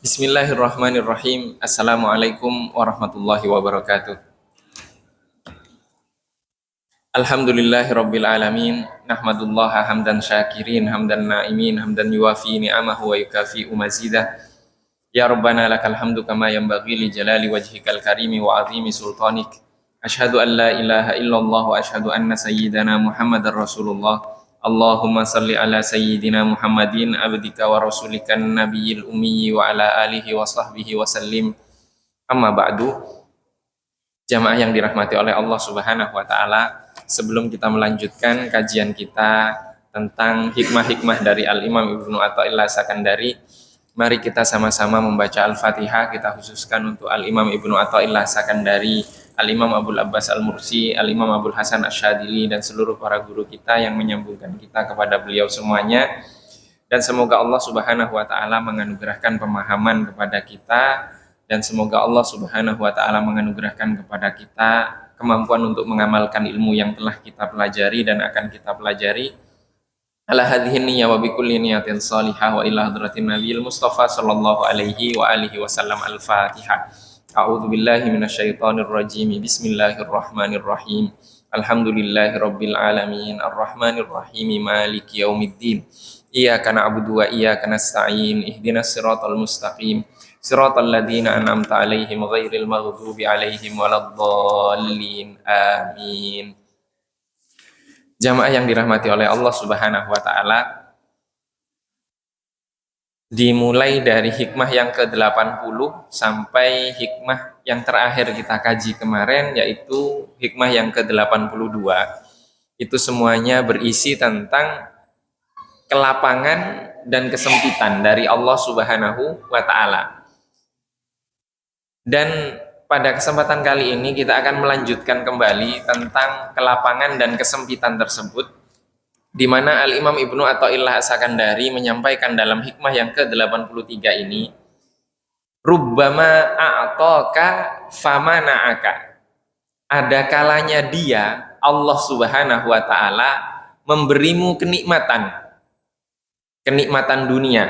Bismillahirrahmanirrahim. Assalamualaikum warahmatullahi wabarakatuh. Alhamdulillahirabbil alamin. Nahmadullaha hamdan syakirin, hamdan na'imin, hamdan yuwafi ni'amahu wa yukafi'u mazidah. Ya Rabbana lakal hamdu kama yanbaghi li jalali wajhikal karimi wa 'azimi sultanik. Asyhadu an la ilaha illallah wa asyhadu anna sayyidana Muhammadar Rasulullah. Allahumma salli ala sayyidina Muhammadin abdika wa rasulikan nabiyil ummi wa ala alihi wa sahbihi wa sallim. Amma ba'du. Jamaah yang dirahmati oleh Allah Subhanahu wa taala, sebelum kita melanjutkan kajian kita tentang hikmah-hikmah dari Al-Imam Ibnu Athaillah Sakandari, mari kita sama-sama membaca Al-Fatihah. Kita khususkan untuk Al-Imam Ibnu Athaillah Sakandari, Al-Imam Abul Abbas Al-Mursi, Al-Imam Abul Hasan Asy-Syadzili, dan seluruh para guru kita yang menyambungkan kita kepada beliau semuanya. Dan semoga Allah Subhanahu wa taala menganugerahkan pemahaman kepada kita, dan semoga Allah Subhanahu wa taala menganugerahkan kepada kita kemampuan untuk mengamalkan ilmu yang telah kita pelajari dan akan kita pelajari. Ala hadhihi niyyah wa bikulli niyatin shalihah wa ila hadratin nabiyil mustafa sallallahu alaihi wa alihi wasallam. Al-Fatihah. A'udzu billahi minasyaitonir rajim. Bismillahirrahmanirrahim. Alhamdulillahirabbil alamin, arrahmanir rahim, maliki yaumiddin. Iyyaka na'budu wa iyyaka nasta'in. Ihdinas siratal mustaqim. Siratal ladzina an'amta 'alaihim ghairil maghdubi 'alaihim waladdallin. Amin. Jamaah yang dirahmati oleh Allah Subhanahu wa taala, dimulai dari hikmah yang ke-80 sampai hikmah yang terakhir kita kaji kemarin, yaitu hikmah yang ke-82. Itu semuanya berisi tentang kelapangan dan kesempitan dari Allah Subhanahu wa taala. Dan pada kesempatan kali ini kita akan melanjutkan kembali tentang kelapangan dan kesempitan tersebut, di mana Al-Imam Ibnu Athaillah Sakandari menyampaikan dalam hikmah yang ke-83 ini, rubbama a'taka famana'aka. Ada kalanya dia, Allah Subhanahu wa taala, memberimu kenikmatan dunia,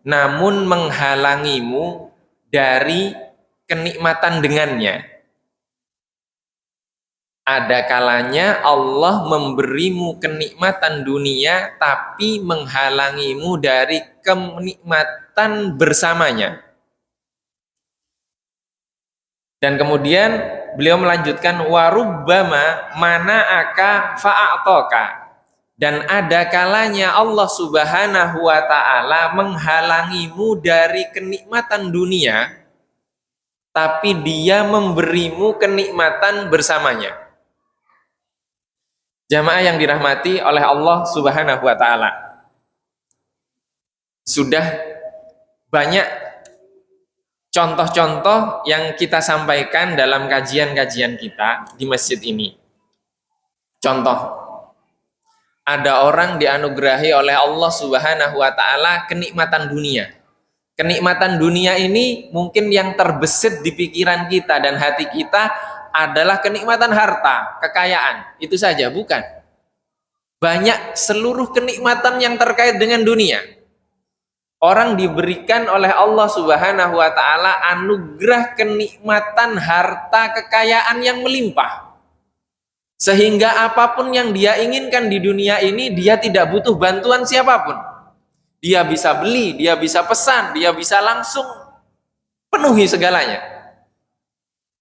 namun menghalangimu dari kenikmatan dengannya. Ada kalanya Allah memberimu kenikmatan dunia tapi menghalangimu dari kenikmatan bersamanya. Dan kemudian beliau melanjutkan warubbama mana'aka fa'ataka. Dan ada kalanya Allah Subhanahu wa taala menghalangimu dari kenikmatan dunia tapi dia memberimu kenikmatan bersamanya. Jamaah yang dirahmati oleh Allah Subhanahu wa taala, sudah banyak contoh-contoh yang kita sampaikan dalam kajian-kajian kita di masjid ini. Contoh, ada orang dianugerahi oleh Allah Subhanahu wa taala kenikmatan dunia. Kenikmatan dunia ini mungkin yang terbesit di pikiran kita dan hati kita adalah kenikmatan harta, kekayaan. Itu saja, bukan. Banyak seluruh kenikmatan yang terkait dengan dunia. Orang diberikan oleh Allah Subhanahu wa taala anugerah kenikmatan harta, kekayaan yang melimpah. Sehingga apapun yang dia inginkan di dunia ini, dia tidak butuh bantuan siapapun. Dia bisa beli, dia bisa pesan, dia bisa langsung penuhi segalanya.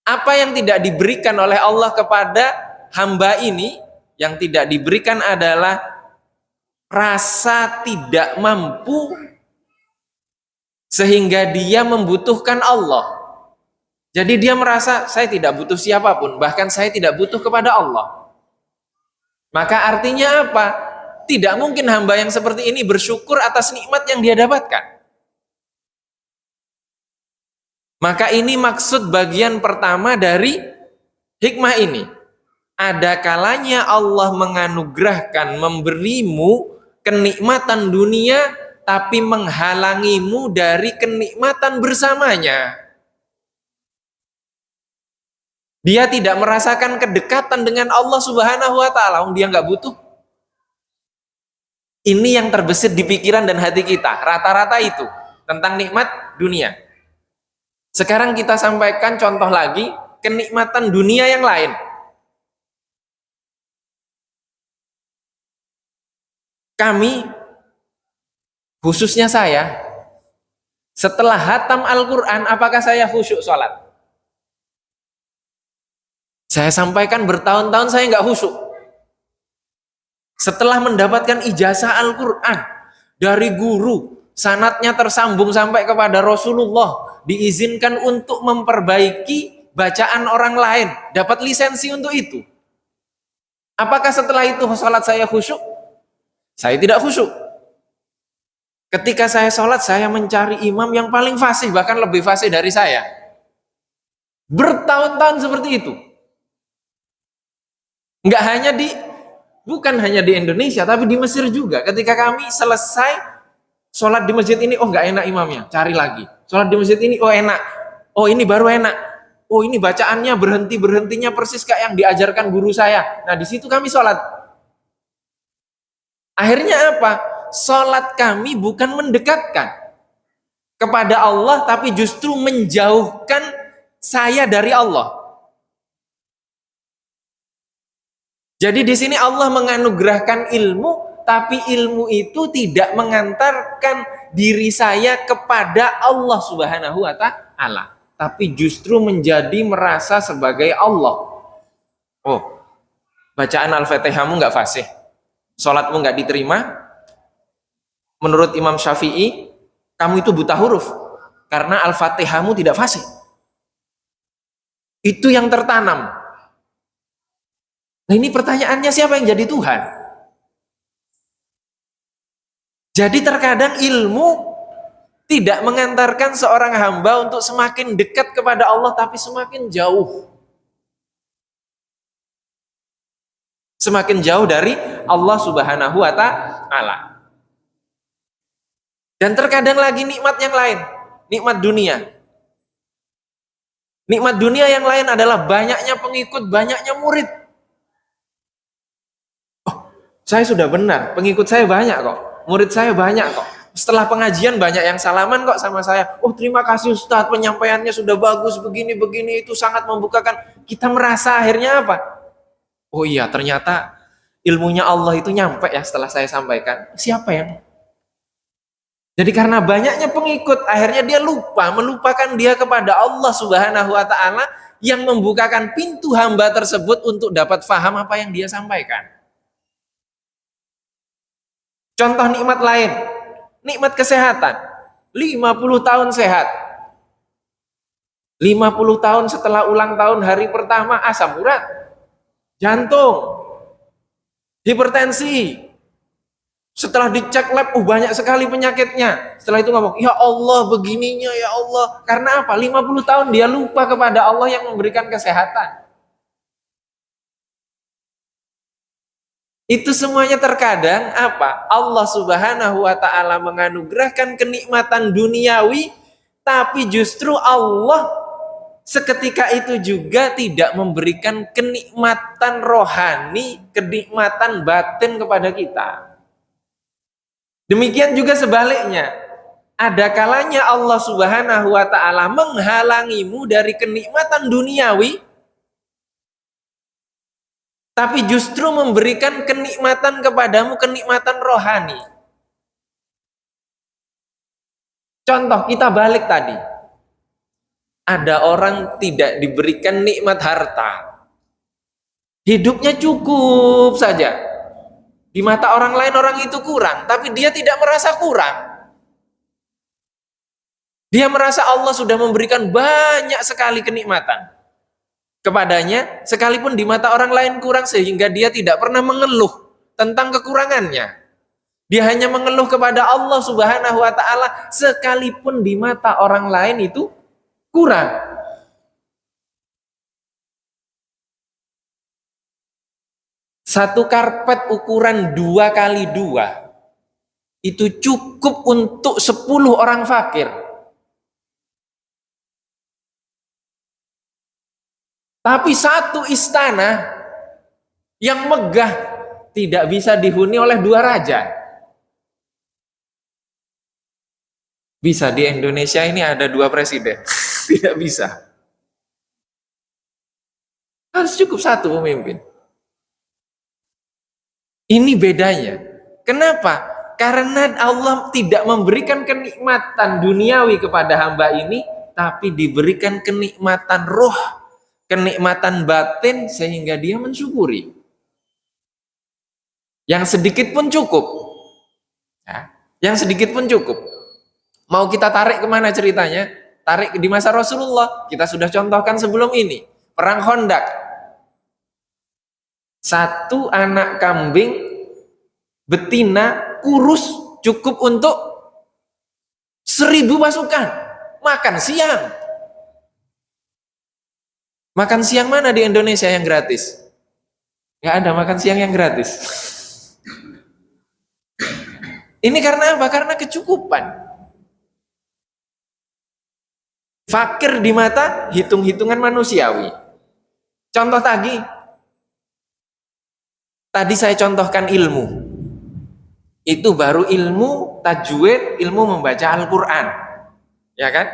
Apa yang tidak diberikan oleh Allah kepada hamba ini, yang tidak diberikan adalah rasa tidak mampu sehingga dia membutuhkan Allah. Jadi dia merasa saya tidak butuh siapapun, bahkan saya tidak butuh kepada Allah. Maka artinya apa? Tidak mungkin hamba yang seperti ini bersyukur atas nikmat yang dia dapatkan. Maka ini maksud bagian pertama dari hikmah ini. Ada kalanya Allah menganugerahkan, memberimu kenikmatan dunia tapi menghalangimu dari kenikmatan bersamanya. Dia tidak merasakan kedekatan dengan Allah Subhanahu wa taala, dia nggak butuh. Ini yang terbesit di pikiran dan hati kita, rata-rata itu tentang nikmat dunia. Sekarang kita sampaikan contoh lagi, kenikmatan dunia yang lain. Kami, khususnya saya, setelah hatam Al-Quran, apakah saya khusyuk sholat? Saya sampaikan bertahun-tahun saya nggak khusyuk. Setelah mendapatkan ijazah Al-Quran dari guru, sanadnya tersambung sampai kepada Rasulullah, diizinkan untuk memperbaiki bacaan orang lain, dapat lisensi untuk itu. Apakah setelah itu sholat saya khusyuk? Saya tidak khusyuk. Ketika saya sholat, saya mencari imam yang paling fasih, bahkan lebih fasih dari saya. Bertahun-tahun seperti itu. Bukan hanya di Indonesia, tapi di Mesir juga. Ketika kami selesai sholat di masjid ini, oh nggak enak imamnya, cari lagi. Sholat di masjid ini, oh enak. Oh ini baru enak. Oh ini bacaannya berhentinya persis kayak yang diajarkan guru saya. Nah di situ kami sholat. Akhirnya apa? Sholat kami bukan mendekatkan kepada Allah, tapi justru menjauhkan saya dari Allah. Jadi di sini Allah menganugerahkan ilmu, tapi ilmu itu tidak mengantarkan diri saya kepada Allah Subhanahu wa taala, tapi justru menjadi merasa sebagai Allah. Oh, bacaan Al-Fatihahmu nggak fasih, sholatmu nggak diterima. Menurut Imam Syafi'i, kamu itu buta huruf karena Al-Fatihahmu tidak fasih. Itu yang tertanam. Nah ini pertanyaannya, siapa yang jadi Tuhan? Jadi terkadang ilmu tidak mengantarkan seorang hamba untuk semakin dekat kepada Allah, tapi semakin jauh. Semakin jauh dari Allah Subhanahu wa taala. Dan terkadang lagi nikmat yang lain, nikmat dunia. Nikmat dunia yang lain adalah banyaknya pengikut, banyaknya murid. Saya sudah benar, pengikut saya banyak kok, murid saya banyak kok. Setelah pengajian banyak yang salaman kok sama saya. Oh terima kasih Ustadz, penyampaiannya sudah bagus, begini-begini, itu sangat membukakan. Kita merasa akhirnya apa? Oh iya, ternyata ilmunya Allah itu nyampe ya setelah saya sampaikan. Siapa yang? Jadi karena banyaknya pengikut, akhirnya dia melupakan dia kepada Allah Subhanahu wa taala yang membukakan pintu hamba tersebut untuk dapat faham apa yang dia sampaikan. Contoh nikmat lain, nikmat kesehatan. 50 tahun sehat. 50 tahun setelah ulang tahun hari pertama asam urat, jantung, hipertensi. Setelah dicek lab, banyak sekali penyakitnya. Setelah itu ngomong, ya Allah begininya ya Allah. Karena apa? 50 tahun dia lupa kepada Allah yang memberikan kesehatan. Itu semuanya terkadang apa? Allah Subhanahu wa taala menganugerahkan kenikmatan duniawi, tapi justru Allah seketika itu juga tidak memberikan kenikmatan rohani, kenikmatan batin kepada kita. Demikian juga sebaliknya. Ada kalanya Allah Subhanahu wa taala menghalangimu dari kenikmatan duniawi, tapi justru memberikan kenikmatan kepadamu, kenikmatan rohani. Contoh, kita balik tadi. Ada orang tidak diberikan nikmat harta. Hidupnya cukup saja. Di mata orang lain orang itu kurang, tapi dia tidak merasa kurang. Dia merasa Allah sudah memberikan banyak sekali kenikmatan kepadanya, sekalipun di mata orang lain kurang, sehingga dia tidak pernah mengeluh tentang kekurangannya. Dia hanya mengeluh kepada Allah Subhanahu wa taala, sekalipun di mata orang lain itu kurang. Satu karpet ukuran 2x2 itu cukup untuk 10 orang fakir. Tapi satu istana yang megah tidak bisa dihuni oleh 2 raja. Bisa di Indonesia ini ada 2 presiden? Tidak bisa. Harus cukup 1 pemimpin. Ini bedanya. Kenapa? Karena Allah tidak memberikan kenikmatan duniawi kepada hamba ini, tapi diberikan kenikmatan roh, kenikmatan batin, sehingga dia mensyukuri. Yang sedikit pun cukup. Ya, yang sedikit pun cukup. Mau kita tarik kemana ceritanya? Tarik di masa Rasulullah. Kita sudah contohkan sebelum ini. Perang Khandaq. 1 anak kambing betina kurus cukup untuk 1000 pasukan. Makan siang. Makan siang mana di Indonesia yang gratis? Nggak ada makan siang yang gratis. Ini karena apa? Karena kecukupan. Fakir di mata hitung-hitungan manusiawi. Contoh tadi saya contohkan ilmu. Itu baru ilmu tajwid, ilmu membaca Al-Quran. Ya kan?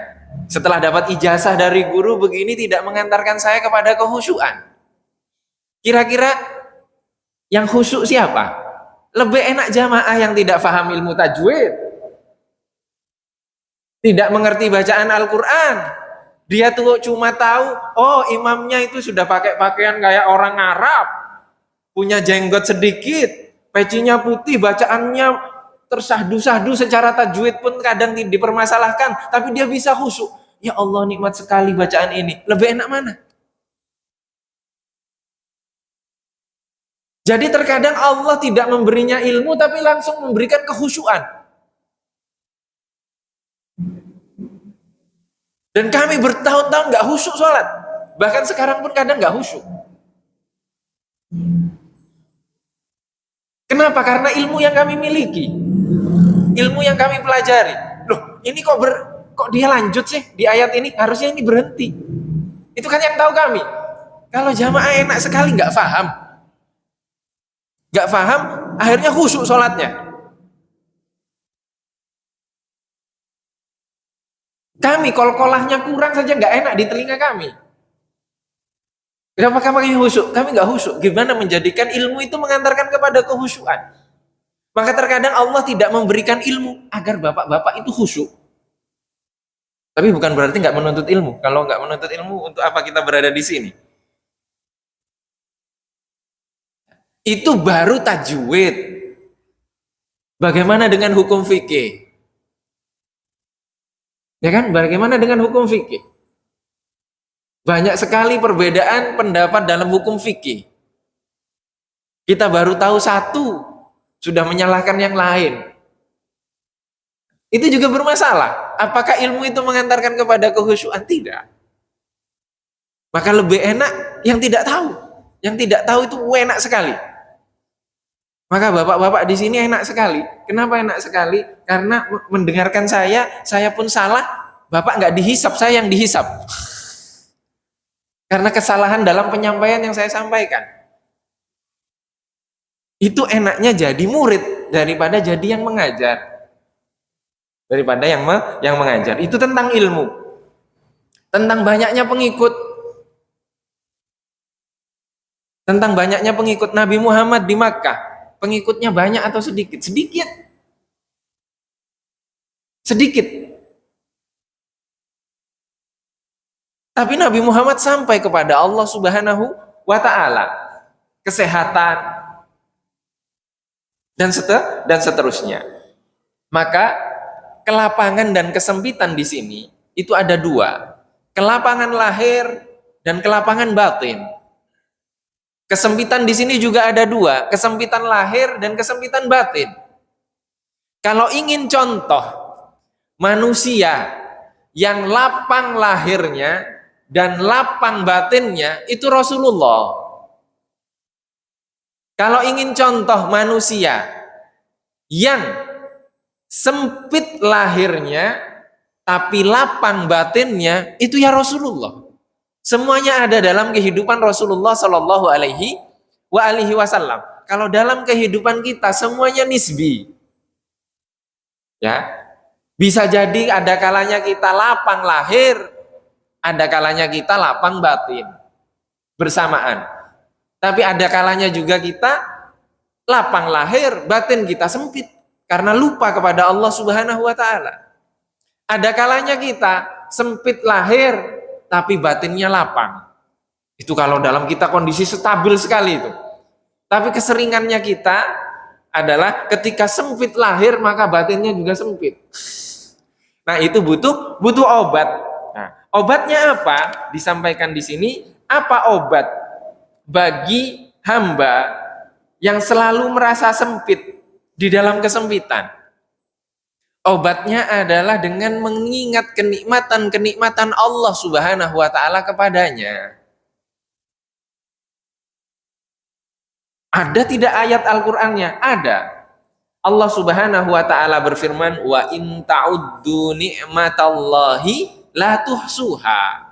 Setelah dapat ijazah dari guru begini tidak mengantarkan saya kepada kehusyuan. Kira-kira yang khusyuk siapa? Lebih enak jamaah yang tidak paham ilmu tajwid, tidak mengerti bacaan Al-Quran. Dia tuh cuma tahu, oh imamnya itu sudah pakai pakaian kayak orang Arab, punya jenggot sedikit, pecinya putih, bacaannya tersahdu-sahdu, secara tajwid pun kadang dipermasalahkan, tapi dia bisa khusyuk. Ya Allah, nikmat sekali bacaan ini. Lebih enak mana? Jadi terkadang Allah tidak memberinya ilmu, tapi langsung memberikan kehusyuan. Dan kami bertahun-tahun nggak khusyuk sholat. Bahkan sekarang pun kadang nggak khusyuk. Kenapa? Karena ilmu yang kami miliki, ilmu yang kami pelajari. Loh, ini kok dia lanjut sih di ayat ini? Harusnya ini berhenti. Itu kan yang tahu kami. Kalau jamaah enak sekali nggak paham, akhirnya khusyuk sholatnya. Kami kol-kolahnya kurang saja nggak enak di telinga kami. Kenapa kami khusyuk? Kami nggak khusyuk. Gimana menjadikan ilmu itu mengantarkan kepada kehusyuan? Maka terkadang Allah tidak memberikan ilmu agar bapak-bapak itu khusyuk. Tapi bukan berarti nggak menuntut ilmu. Kalau nggak menuntut ilmu, untuk apa kita berada di sini? Itu baru tajwid. Bagaimana dengan hukum fikih? Ya kan? Bagaimana dengan hukum fikih? Banyak sekali perbedaan pendapat dalam hukum fikih. Kita baru tahu 1, sudah menyalahkan yang lain. Itu juga bermasalah. Apakah ilmu itu mengantarkan kepada kehusyuan? Tidak. Maka lebih enak yang tidak tahu. Yang tidak tahu itu enak sekali. Maka bapak-bapak di sini enak sekali. Kenapa enak sekali? Karena mendengarkan saya pun salah, bapak nggak dihisap, saya yang dihisap. Karena kesalahan dalam penyampaian yang saya sampaikan. Itu enaknya jadi murid daripada jadi yang mengajar. Daripada yang mengajar. Itu tentang ilmu. Tentang banyaknya pengikut. Tentang banyaknya pengikut Nabi Muhammad di Makkah. Pengikutnya banyak atau sedikit? Sedikit. Tapi Nabi Muhammad sampai kepada Allah Subhanahu wa Ta'ala. Kesehatan. Dan seterusnya. Maka kelapangan dan kesempitan di sini itu ada 2. Kelapangan lahir dan kelapangan batin. Kesempitan di sini juga ada 2, kesempitan lahir dan kesempitan batin. Kalau ingin contoh manusia yang lapang lahirnya dan lapang batinnya, itu Rasulullah. Kalau ingin contoh manusia yang Sempit lahirnya, tapi lapang batinnya, itu ya Rasulullah. Semuanya ada dalam kehidupan Rasulullah Shallallahu Alaihi Wasallam. Kalau dalam kehidupan kita semuanya nisbi, ya bisa jadi ada kalanya kita lapang lahir, ada kalanya kita lapang batin bersamaan. Tapi ada kalanya juga kita lapang lahir, batin kita sempit karena lupa kepada Allah Subhanahu wa taala. Ada kalanya kita sempit lahir tapi batinnya lapang. Itu kalau dalam kita kondisi stabil sekali itu. Tapi keseringannya kita adalah ketika sempit lahir maka batinnya juga sempit. Nah, itu butuh obat. Nah, obatnya apa? Disampaikan di sini, apa obat bagi hamba yang selalu merasa sempit di dalam kesempitan? Obatnya adalah dengan mengingat kenikmatan Allah Subhanahu wa taala kepadanya. Ada tidak ayat Al-Qur'annya? Ada. Allah Subhanahu wa taala berfirman, "Wa in ta'uddu ni'matallahi la tuhsuha."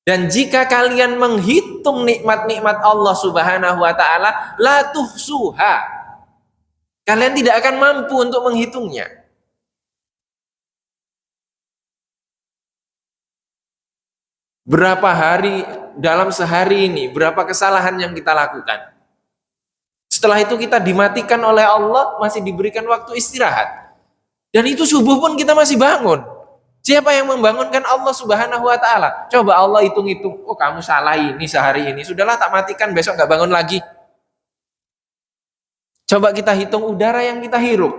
Dan jika kalian menghitung nikmat-nikmat Allah Subhanahu wa taala, la tuhsuha. Kalian tidak akan mampu untuk menghitungnya. Berapa hari dalam sehari ini, berapa kesalahan yang kita lakukan? Setelah itu kita dimatikan oleh Allah, masih diberikan waktu istirahat. Dan itu subuh pun kita masih bangun. Siapa yang membangunkan? Allah Subhanahu wa taala. Coba Allah hitung-hitung, oh kamu salah ini sehari ini, sudahlah tak matikan, besok nggak bangun lagi. Coba kita hitung udara yang kita hirup.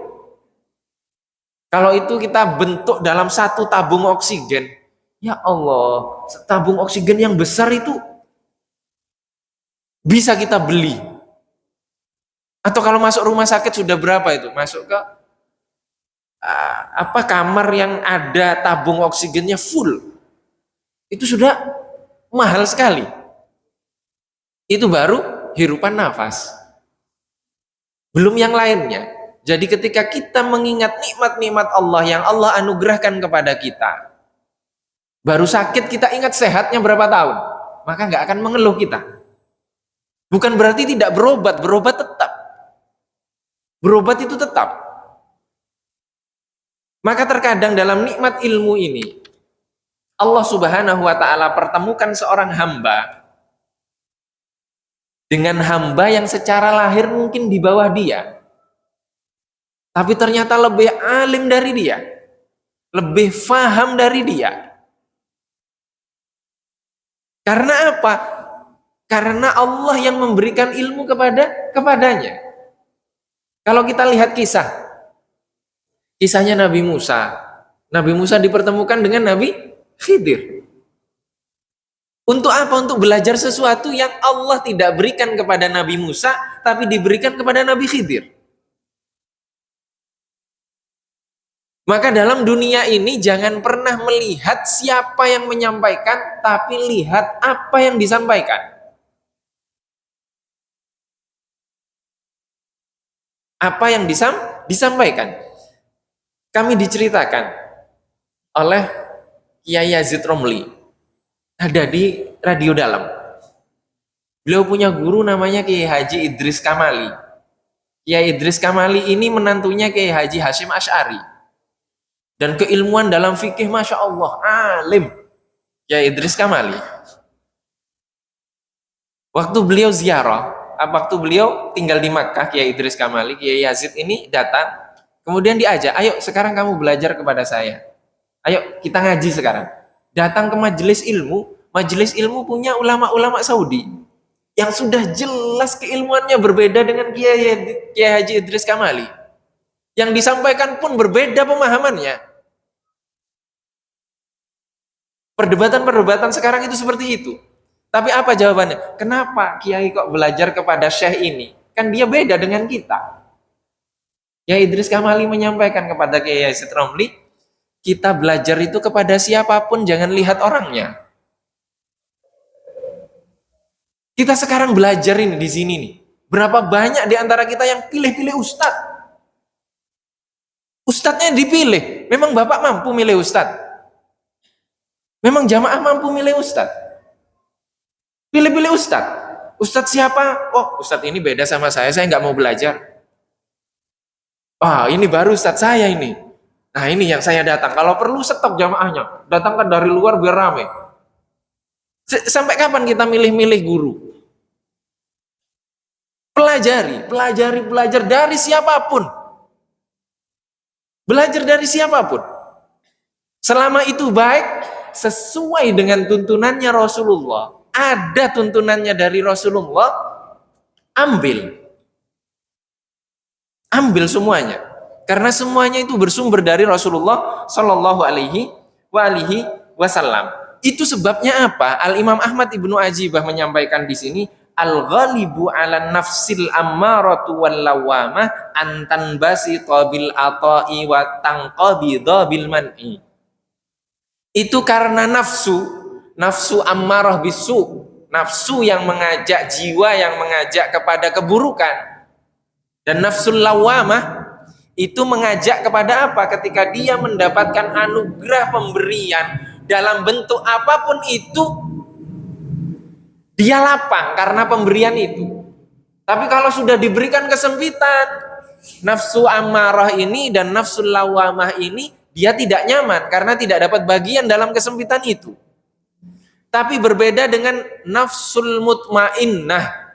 Kalau itu kita bentuk dalam satu tabung oksigen, ya Allah, tabung oksigen yang besar itu bisa kita beli. Atau kalau masuk rumah sakit sudah berapa itu? Masuk ke kamar yang ada tabung oksigennya full. Itu sudah mahal sekali. Itu baru hirupan nafas. Belum yang lainnya. Jadi ketika kita mengingat nikmat-nikmat Allah yang Allah anugerahkan kepada kita, baru sakit kita ingat sehatnya berapa tahun, maka nggak akan mengeluh kita. Bukan berarti tidak berobat, berobat tetap. Berobat itu tetap. Maka terkadang dalam nikmat ilmu ini, Allah Subhanahu wa taala pertemukan seorang hamba dengan hamba yang secara lahir mungkin di bawah dia. Tapi ternyata lebih alim dari dia. Lebih faham dari dia. Karena apa? Karena Allah yang memberikan ilmu kepadanya. Kalau kita lihat kisahnya Nabi Musa. Nabi Musa dipertemukan dengan Nabi Khidir. Untuk apa? Untuk belajar sesuatu yang Allah tidak berikan kepada Nabi Musa, tapi diberikan kepada Nabi Khidir. Maka dalam dunia ini jangan pernah melihat siapa yang menyampaikan, tapi lihat apa yang disampaikan. Apa yang disampaikan. Kami diceritakan oleh Kiai Yazid Romli, ada di Radio Dalam. Beliau punya guru namanya Kiai Haji Idris Kamali. Kiai Idris Kamali ini menantunya Kiai Haji Hashim Asy'ari. Dan keilmuan dalam fikih Masya Allah, alim Kiai Idris Kamali. Waktu beliau ziarah, waktu beliau tinggal di Makkah, Kiai Idris Kamali, Kiai Yazid ini datang, kemudian diajak, ayo sekarang kamu belajar kepada saya. Ayo kita ngaji sekarang. Datang ke majelis ilmu punya ulama-ulama Saudi yang sudah jelas keilmuannya berbeda dengan Kiai Haji Idris Kamali. Yang disampaikan pun berbeda pemahamannya. Perdebatan sekarang itu seperti itu. Tapi apa jawabannya? Kenapa Kiai kok belajar kepada Syekh ini? Kan dia beda dengan kita. Kiai Idris Kamali menyampaikan kepada Kiai Yazid Romli, kita belajar itu kepada siapapun, jangan lihat orangnya. Kita sekarang belajar ini di sini nih. Berapa banyak di antara kita yang pilih-pilih ustadz? Ustadznya dipilih. Memang Bapak mampu milih ustadz? Memang jamaah mampu milih ustadz? Pilih-pilih ustadz. Ustadz siapa? Oh, ustadz ini beda sama saya nggak mau belajar. Ah, ini baru ustadz saya ini. Nah, ini yang saya datang. Kalau perlu stop jamaahnya. Datangkan dari luar biar rame. Sampai kapan kita milih-milih guru? Belajar dari siapapun. Belajar dari siapapun. Selama itu baik, sesuai dengan tuntunannya Rasulullah. Ada tuntunannya dari Rasulullah, ambil. Ambil semuanya. Karena semuanya itu bersumber dari Rasulullah Shallallahu Alaihi Wasallam. Itu sebabnya apa? Al Imam Ahmad Ibnu Ajibah menyampaikan di sini, al-ghalibu ala nafsil ammaratu wal lawamah antan basita bil ata'i wa tanqabidha bil man'i. Itu karena nafsu ammarah bisu, nafsu yang mengajak, jiwa yang mengajak kepada keburukan. Dan nafsul lawamah itu mengajak kepada apa? Ketika dia mendapatkan anugerah pemberian dalam bentuk apapun itu, dia lapang karena pemberian itu. Tapi kalau sudah diberikan kesempitan, nafsu ammarah ini dan nafsul lawamah ini, dia tidak nyaman karena tidak dapat bagian dalam kesempitan itu. Tapi berbeda dengan nafsul mutmainnah.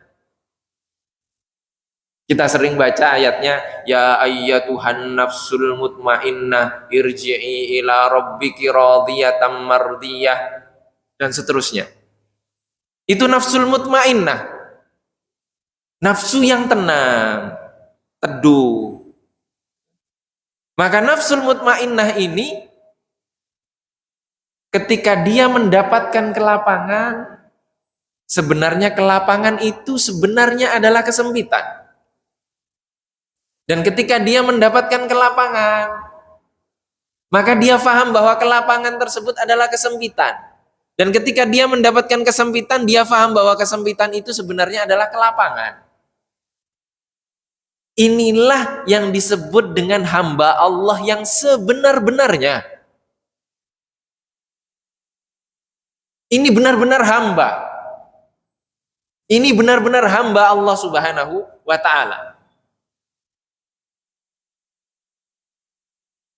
Kita sering baca ayatnya, ya ayyatuhan nafsul mutmainnah irji'i ila rabbiki radiyatan mardiyah, dan seterusnya. Itu nafsul mutmainnah. Nafsu yang tenang, teduh. Maka nafsul mutmainnah ini ketika dia mendapatkan kelapangan, sebenarnya kelapangan itu sebenarnya adalah kesempitan. Dan ketika dia mendapatkan kelapangan, maka dia faham bahwa kelapangan tersebut adalah kesempitan. Dan ketika dia mendapatkan kesempitan, dia faham bahwa kesempitan itu sebenarnya adalah kelapangan. Inilah yang disebut dengan hamba Allah yang sebenar-benarnya. Ini benar-benar hamba. Ini benar-benar hamba Allah Subhanahu wa Ta'ala.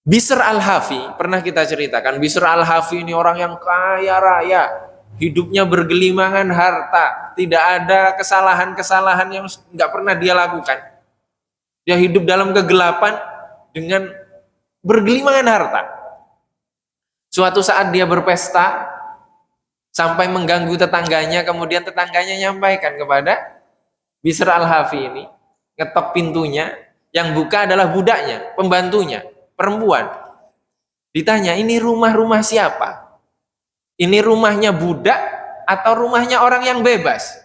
Bishr al-Hafi, pernah kita ceritakan, Bishr al-Hafi ini orang yang kaya raya, hidupnya bergelimangan harta, tidak ada kesalahan-kesalahan yang nggak pernah dia lakukan. Dia hidup dalam kegelapan dengan bergelimangan harta. Suatu saat dia berpesta, sampai mengganggu tetangganya, kemudian tetangganya nyampaikan kepada Bishr al-Hafi ini, ngetok pintunya, yang buka adalah budaknya, pembantunya, perempuan. Ditanya, ini rumah siapa? Ini rumahnya budak atau rumahnya orang yang bebas?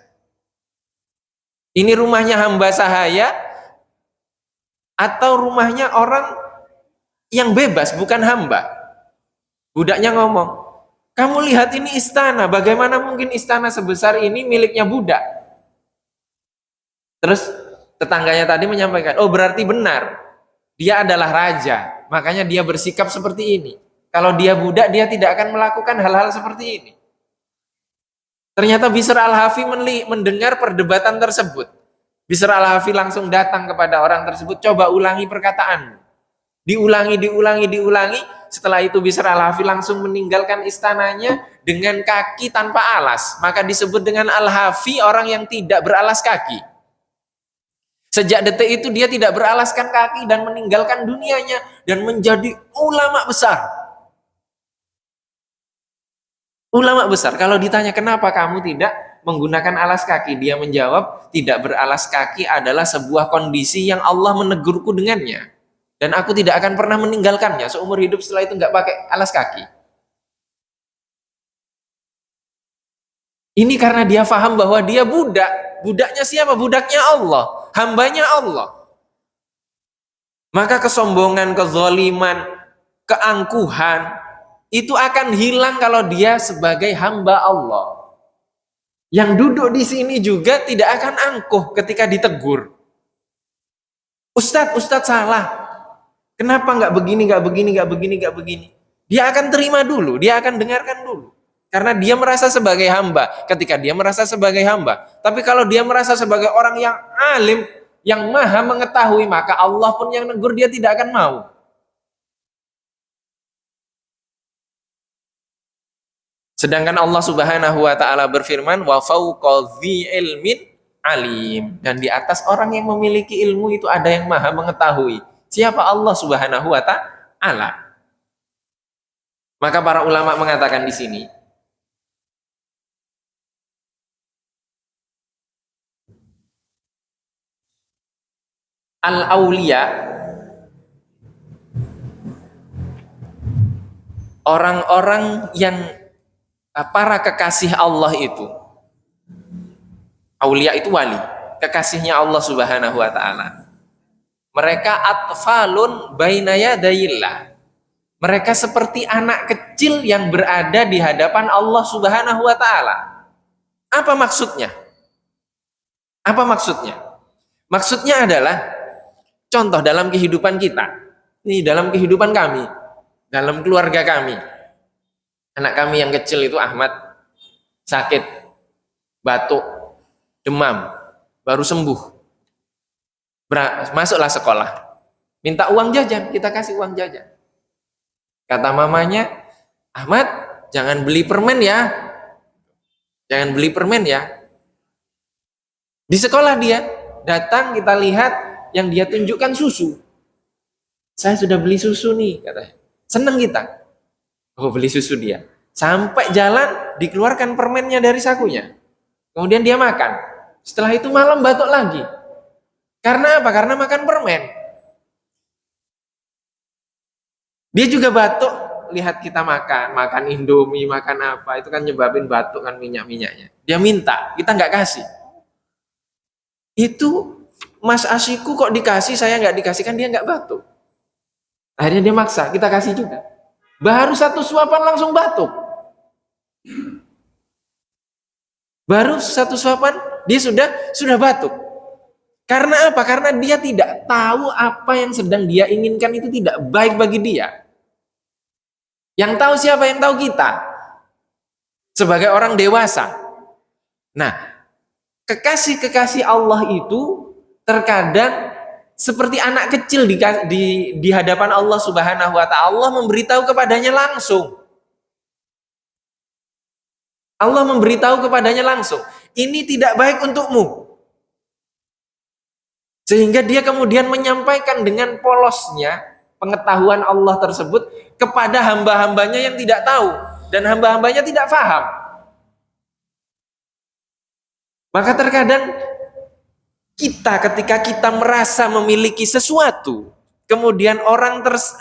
Ini rumahnya hamba sahaya atau rumahnya orang yang bebas, bukan hamba? Budaknya ngomong, kamu lihat ini istana, bagaimana mungkin istana sebesar ini miliknya budak? Terus tetangganya tadi menyampaikan, oh berarti benar, dia adalah raja, makanya dia bersikap seperti ini. Kalau dia budak, dia tidak akan melakukan hal-hal seperti ini. Ternyata Bishr al-Hafi mendengar perdebatan tersebut. Bishr al-Hafi langsung datang kepada orang tersebut, coba ulangi perkataanmu. Diulangi. Setelah itu Bishr al-Hafi langsung meninggalkan istananya dengan kaki tanpa alas. Maka disebut dengan al-Hafi, orang yang tidak beralas kaki. Sejak detik itu dia tidak beralaskan kaki dan meninggalkan dunianya dan menjadi ulama besar. Ulama besar. Kalau ditanya kenapa kamu tidak menggunakan alas kaki, dia menjawab, tidak beralas kaki adalah sebuah kondisi yang Allah menegurku dengannya. Dan aku tidak akan pernah meninggalkannya. Seumur hidup setelah itu nggak pakai alas kaki. Ini karena dia faham bahwa dia budak. Budaknya siapa? Budaknya Allah. Hambanya Allah. Maka kesombongan, kezaliman, keangkuhan itu akan hilang kalau dia sebagai hamba Allah. Yang duduk di sini juga tidak akan angkuh ketika ditegur. Ustadz salah. Kenapa nggak begini, nggak begini, nggak begini, nggak begini? Dia akan terima dulu, dia akan dengarkan dulu. Karena dia merasa sebagai hamba. Ketika dia merasa sebagai hamba. Tapi kalau dia merasa sebagai orang yang alim, yang maha mengetahui, maka Allah pun yang negur dia tidak akan mau. Sedangkan Allah Subhanahu wa taala berfirman, wa fauqa dzi ilmin alim. Dan di atas orang yang memiliki ilmu itu ada yang maha mengetahui. Siapa? Allah Subhanahu wa taala. Maka para ulama mengatakan di sini, al-auliya, orang-orang yang para kekasih Allah itu, aulia itu wali, kekasihnya Allah Subhanahu wa taala. Mereka atfalun baina yadayillah. Mereka seperti anak kecil yang berada di hadapan Allah Subhanahu wa taala. Apa maksudnya? Apa maksudnya? Maksudnya adalah contoh dalam kehidupan kita. Ini dalam kehidupan kami, dalam keluarga kami. Anak kami yang kecil itu Ahmad sakit, batuk, demam, baru sembuh. Masuklah sekolah. Minta uang jajan, kita kasih uang jajan. Kata mamanya, Ahmad, jangan beli permen ya. Jangan beli permen ya. Di sekolah dia datang, kita lihat yang dia tunjukkan susu. Saya sudah beli susu nih, katanya. Senang kita. Oh, beli susu dia. Sampai jalan dikeluarkan permennya dari sakunya. Kemudian dia makan. Setelah itu malam batuk lagi. Karena apa? Karena makan permen. Dia juga batuk, lihat kita makan Indomie, makan apa, itu kan nyebabin batuk kan minyak-minyaknya. Dia minta, kita nggak kasih. Itu Mas Asiku kok dikasih, saya nggak dikasih, kan dia nggak batuk. Akhirnya dia maksa, kita kasih juga. Baru satu suapan langsung batuk. Baru satu suapan dia sudah batuk. Karena apa? Karena dia tidak tahu apa yang sedang dia inginkan itu tidak baik bagi dia. Yang tahu siapa? Yang tahu kita. Sebagai orang dewasa. Nah, kekasih-kekasih Allah itu terkadang seperti anak kecil di hadapan Allah Subhanahu wa taala. Allah memberitahu kepadanya langsung. Allah memberitahu kepadanya langsung, ini tidak baik untukmu. Sehingga dia kemudian menyampaikan dengan polosnya pengetahuan Allah tersebut kepada hamba-hambanya yang tidak tahu dan hamba-hambanya tidak paham. Maka terkadang kita ketika kita merasa memiliki sesuatu, kemudian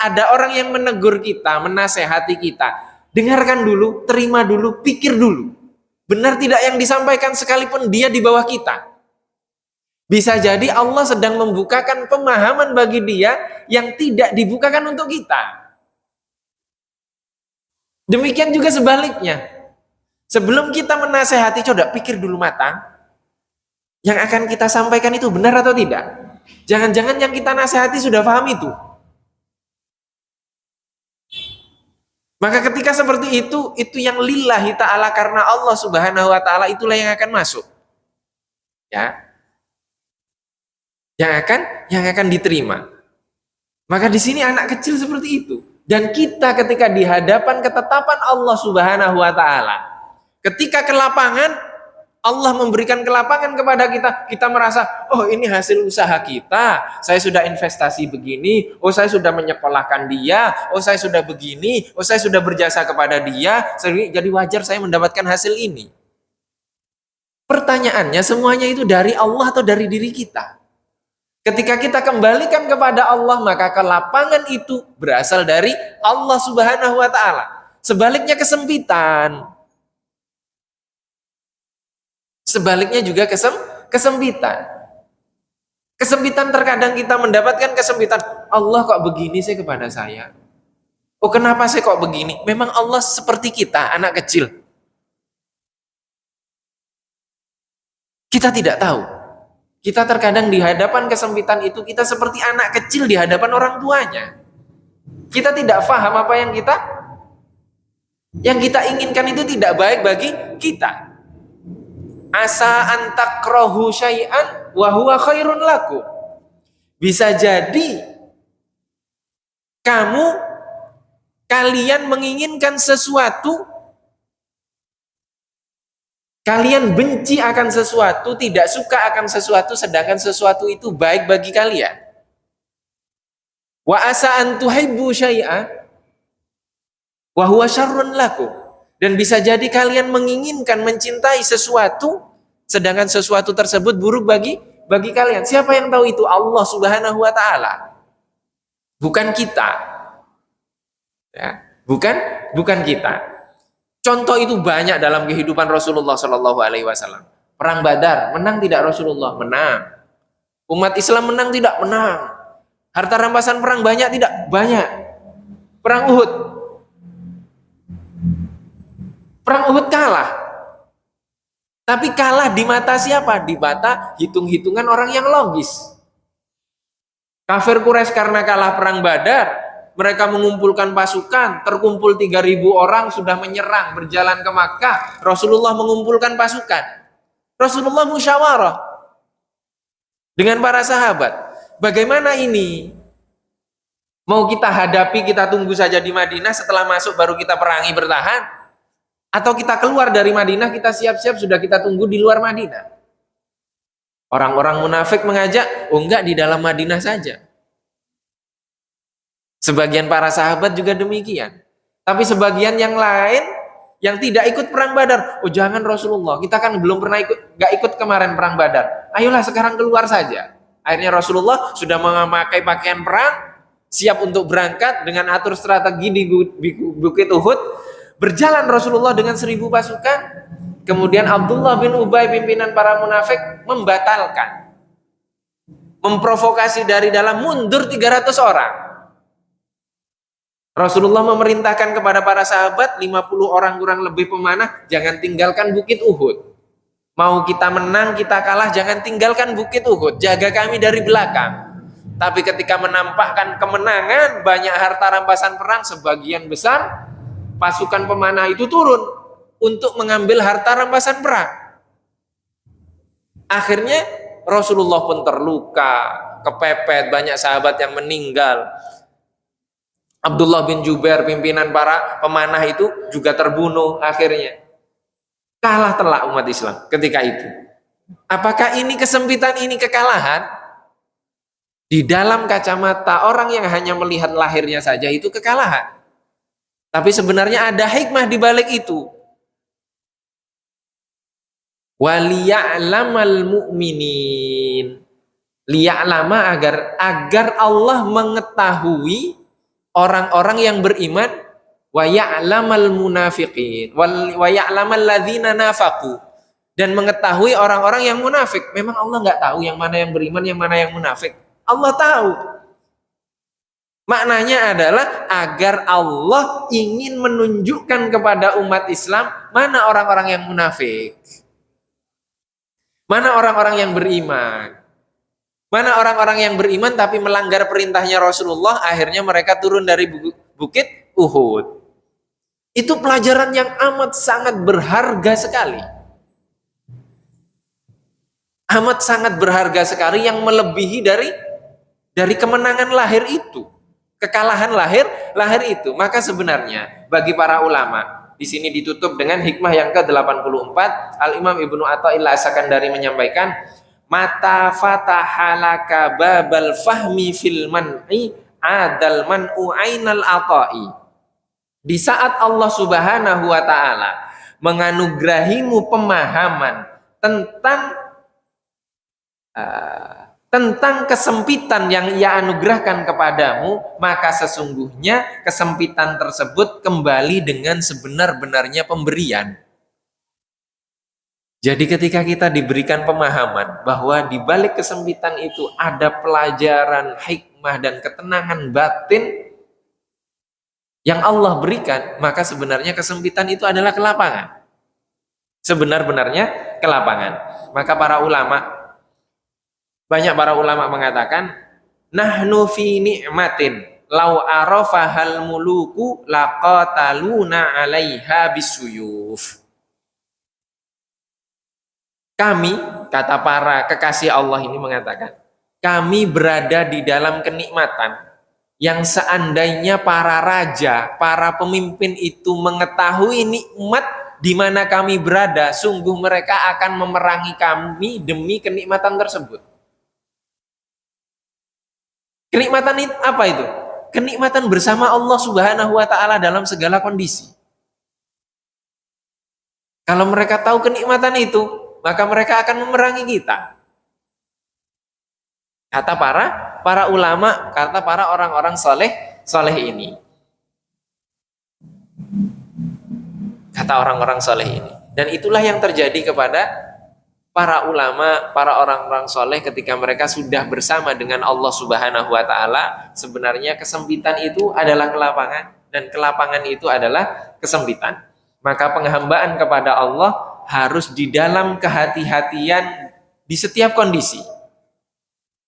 ada orang yang menegur kita, menasehati kita, dengarkan dulu, terima dulu, pikir dulu. Benar tidak yang disampaikan sekalipun dia di bawah kita. Bisa jadi Allah sedang membukakan pemahaman bagi dia yang tidak dibukakan untuk kita. Demikian juga sebaliknya. Sebelum kita menasehati, coba pikir dulu matang. Yang akan kita sampaikan itu benar atau tidak? Jangan-jangan yang kita nasihati sudah paham itu. Maka ketika seperti itu yang lillahi ta'ala, karena Allah Subhanahu wa ta'ala, itulah yang akan masuk. Ya. Yang akan diterima. Maka di sini anak kecil seperti itu. Dan kita ketika di hadapan ketetapan Allah Subhanahu wa ta'ala, ketika ke lapangan, Allah memberikan kelapangan kepada kita merasa, oh ini hasil usaha kita, saya sudah investasi begini, oh saya sudah menyekolahkan dia, oh saya sudah begini, oh saya sudah berjasa kepada dia, jadi wajar saya mendapatkan hasil ini. Pertanyaannya, semuanya itu dari Allah atau dari diri kita? Ketika kita kembalikan kepada Allah, maka kelapangan itu berasal dari Allah Subhanahu wa ta'ala. Sebaliknya kesempitan. Sebaliknya juga kesempitan. Kesempitan terkadang kita mendapatkan kesempitan. Allah kok begini sih kepada saya? Oh kenapa sih kok begini? Memang Allah seperti kita, anak kecil. Kita tidak tahu. Kita terkadang di hadapan kesempitan itu kita seperti anak kecil di hadapan orang tuanya. Kita tidak paham apa yang kita inginkan itu tidak baik bagi kita. Asa an takrahu syai'an wa huwa khairun lakum. Bisa jadi kalian menginginkan sesuatu, kalian benci akan sesuatu, tidak suka akan sesuatu, sedangkan sesuatu itu baik bagi kalian. Wa asa an tuhibbu syai'an wa huwa syarrun lakum. Dan bisa jadi kalian menginginkan, mencintai sesuatu, sedangkan sesuatu tersebut buruk bagi kalian. Siapa yang tahu itu? Allah Subhanahu wa taala. Bukan kita. Ya, bukan kita. Contoh itu banyak dalam kehidupan Rasulullah Shallallahu alaihi wasallam. Perang Badar, menang tidak Rasulullah? Menang. Umat Islam menang tidak? Menang. Harta rampasan perang banyak tidak? Banyak. Perang Uhud. Perang Uhud kalah. Tapi kalah di mata siapa? Di mata hitung-hitungan orang yang logis. Kafir Quraisy karena kalah perang Badar, mereka mengumpulkan pasukan, terkumpul 3.000 orang sudah menyerang, berjalan ke Makkah. Rasulullah mengumpulkan pasukan. Rasulullah musyawarah dengan para sahabat. Bagaimana ini? Mau kita hadapi, kita tunggu saja di Madinah, setelah masuk baru kita perangi bertahan? Atau kita keluar dari Madinah, kita siap-siap sudah kita tunggu di luar Madinah? Orang-orang munafik mengajak, oh enggak, di dalam Madinah saja. Sebagian para sahabat juga demikian. Tapi sebagian yang lain yang tidak ikut perang Badar, oh jangan Rasulullah, kita kan belum pernah enggak ikut kemarin perang Badar. Ayolah sekarang keluar saja. Akhirnya Rasulullah sudah memakai pakaian perang, siap untuk berangkat dengan atur strategi di Bukit Uhud. Berjalan Rasulullah dengan 1.000 pasukan. Kemudian Abdullah bin Ubay, pimpinan para munafik, membatalkan, memprovokasi dari dalam, mundur 300 orang. Rasulullah memerintahkan kepada para sahabat, 50 orang kurang lebih pemanah, jangan tinggalkan Bukit Uhud. Mau kita menang, kita kalah, jangan tinggalkan Bukit Uhud, jaga kami dari belakang. Tapi ketika menampakkan kemenangan, banyak harta rampasan perang, sebagian besar pasukan pemanah itu turun untuk mengambil harta rampasan perang. Akhirnya Rasulullah pun terluka, kepepet, banyak sahabat yang meninggal. Abdullah bin Jubair, pimpinan para pemanah itu juga terbunuh. Akhirnya kalah telak umat Islam ketika itu. Apakah ini kesempitan, ini kekalahan? Di dalam kacamata orang yang hanya melihat lahirnya saja itu kekalahan. Tapi sebenarnya ada hikmah di balik itu. Waliya'lamal mu'minin, liya'lama, agar Allah mengetahui orang-orang yang beriman, wa ya'lamal munafiqin wa ya'lamal ladzina nafaqu, dan mengetahui orang-orang yang munafik. Memang Allah nggak tahu yang mana yang beriman, yang mana yang munafik? Allah tahu. Maknanya adalah agar Allah ingin menunjukkan kepada umat Islam mana orang-orang yang munafik, mana orang-orang yang beriman. Mana orang-orang yang beriman tapi melanggar perintahnya Rasulullah, akhirnya mereka turun dari Bukit Uhud. Itu pelajaran yang amat sangat berharga sekali. Amat sangat berharga sekali, yang melebihi dari kemenangan lahir itu. Kekalahan lahir itu. Maka sebenarnya bagi para ulama, di sini ditutup dengan hikmah yang ke-84. Al-Imam Ibnu Athaillah As-Sakandari menyampaikan, mata fatahalaka babal fahmi fil man'i adal man'u ainal ata'i. Di saat Allah Subhanahu wa taala menganugerahimu pemahaman tentang kesempitan yang Ia anugerahkan kepadamu, maka sesungguhnya kesempitan tersebut kembali dengan sebenar-benarnya pemberian. Jadi ketika kita diberikan pemahaman bahwa di balik kesempitan itu ada pelajaran, hikmah, dan ketenangan batin yang Allah berikan, maka sebenarnya kesempitan itu adalah kelapangan. Sebenar-benarnya kelapangan. Maka banyak para ulama mengatakan, nahnu fi ni'matin lau arafahal muluku laqataluna 'alaiha bisuyuf. Kami, kata para kekasih Allah ini mengatakan, kami berada di dalam kenikmatan yang seandainya para raja, para pemimpin itu mengetahui nikmat di mana kami berada, sungguh mereka akan memerangi kami demi kenikmatan tersebut. Kenikmatan itu apa itu? Kenikmatan bersama Allah Subhanahu wa taala dalam segala kondisi. Kalau mereka tahu kenikmatan itu, maka mereka akan memerangi kita. Kata para ulama, kata para orang-orang soleh ini. Kata orang-orang soleh ini. Dan itulah yang terjadi kepada para ulama, para orang-orang soleh ketika mereka sudah bersama dengan Allah Subhanahu wa taala. Sebenarnya kesempitan itu adalah kelapangan dan kelapangan itu adalah kesempitan. Maka penghambaan kepada Allah harus di dalam kehati-hatian di setiap kondisi.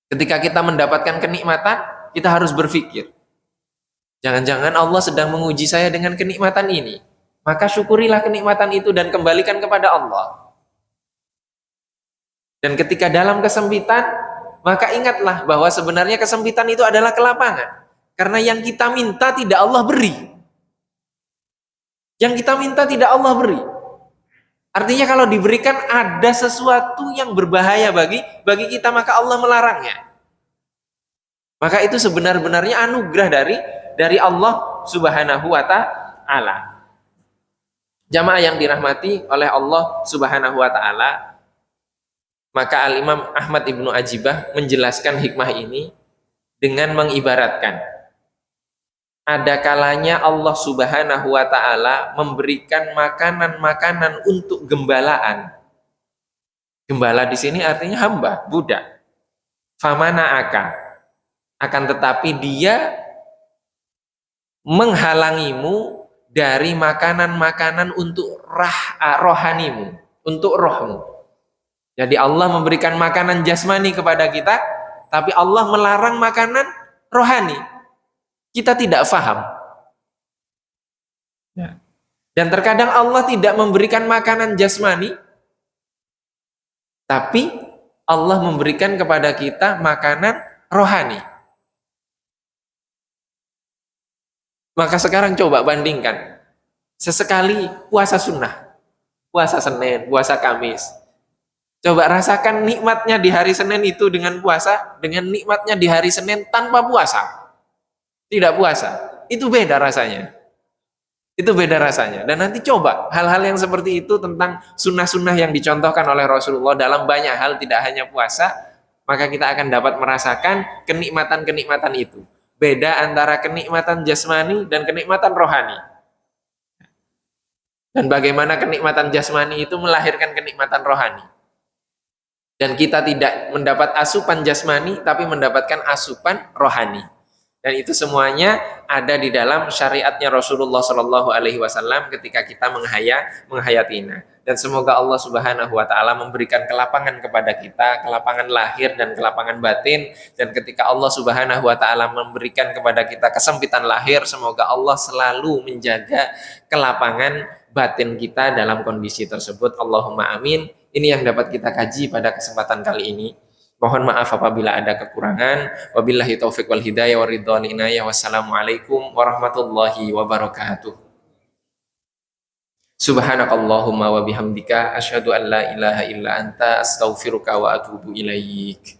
Ketika kita mendapatkan kenikmatan, kita harus berpikir, jangan-jangan Allah sedang menguji saya dengan kenikmatan ini. Maka syukurilah kenikmatan itu dan kembalikan kepada Allah. Dan ketika dalam kesempitan, maka ingatlah bahwa sebenarnya kesempitan itu adalah kelapangan. Karena yang kita minta tidak Allah beri. Yang kita minta tidak Allah beri. Artinya kalau diberikan ada sesuatu yang berbahaya bagi kita, maka Allah melarangnya. Maka itu sebenar-benarnya anugerah dari Allah Subhanahu wa taala. Jamaah yang dirahmati oleh Allah Subhanahu wa taala, maka Al-Imam Ahmad Ibnu Ajibah menjelaskan hikmah ini dengan mengibaratkan ada kalanya Allah Subhanahu wa taala memberikan makanan-makanan untuk gembalaan. Gembala di sini artinya hamba, budak. Famana akan tetapi dia menghalangimu dari makanan-makanan untuk rohanimu, untuk rohmu. Jadi Allah memberikan makanan jasmani kepada kita, tapi Allah melarang makanan rohani. Kita tidak faham. Dan terkadang Allah tidak memberikan makanan jasmani, tapi Allah memberikan kepada kita makanan rohani. Maka sekarang coba bandingkan. Sesekali puasa sunnah, puasa Senin, puasa Kamis. Coba rasakan nikmatnya di hari Senin itu dengan puasa, dengan nikmatnya di hari Senin tanpa puasa. Tidak puasa, itu beda rasanya. Itu beda rasanya. Dan nanti coba hal-hal yang seperti itu tentang sunnah-sunnah yang dicontohkan oleh Rasulullah dalam banyak hal, tidak hanya puasa, maka kita akan dapat merasakan kenikmatan-kenikmatan itu. Beda antara kenikmatan jasmani dan kenikmatan rohani. Dan bagaimana kenikmatan jasmani itu melahirkan kenikmatan rohani. Dan kita tidak mendapat asupan jasmani, tapi mendapatkan asupan rohani. Dan itu semuanya ada di dalam syariatnya Rasulullah Shallallahu Alaihi Wasallam ketika kita menghayatinya. Dan semoga Allah Subhanahu Wa Taala memberikan kelapangan kepada kita, kelapangan lahir dan kelapangan batin. Dan ketika Allah Subhanahu Wa Taala memberikan kepada kita kesempitan lahir, semoga Allah selalu menjaga kelapangan batin kita dalam kondisi tersebut. Allahumma amin. Ini yang dapat kita kaji pada kesempatan kali ini. Mohon maaf apabila ada kekurangan. Wabillahi taufiq wal hidayah wa ridwan inayah. Wassalamualaikum warahmatullahi wabarakatuh. Subhanakallahumma wa bihamdika asyhadu an la ilaha illa anta astaghfiruka wa atubu ilaik.